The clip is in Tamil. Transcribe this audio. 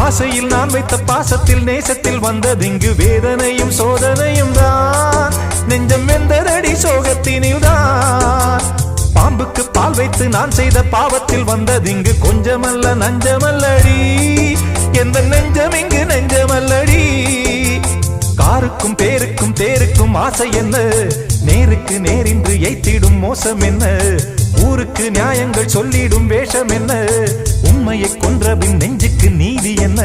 ஆசையில் நான் வைத்த பாசத்தில் நேசத்தில் வந்ததிங்கு வேதனையும் சோதனையும் தான். நெஞ்சம் வெந்ததடி சோகத்தினில் தான். பாம்புக்கு பால் வைத்து நான் செய்த பாவத்தில் வந்ததிங்கு கொஞ்சமல்ல நஞ்சமல்லடி. எந்த நெஞ்சம் இங்கு நெஞ்சமல்லடி. காருக்கும் பேருக்கும் தேருக்கும் ஆசை என்ன, நேருக்கு நேரின்று எய்த்திடும் மோசம் என்ன, ஊருக்கு நியாயங்கள் சொல்லிடும் வேஷம் என்ன, உண்மையை கொன்றபின் நெஞ்சுக்கு நீதி என்ன.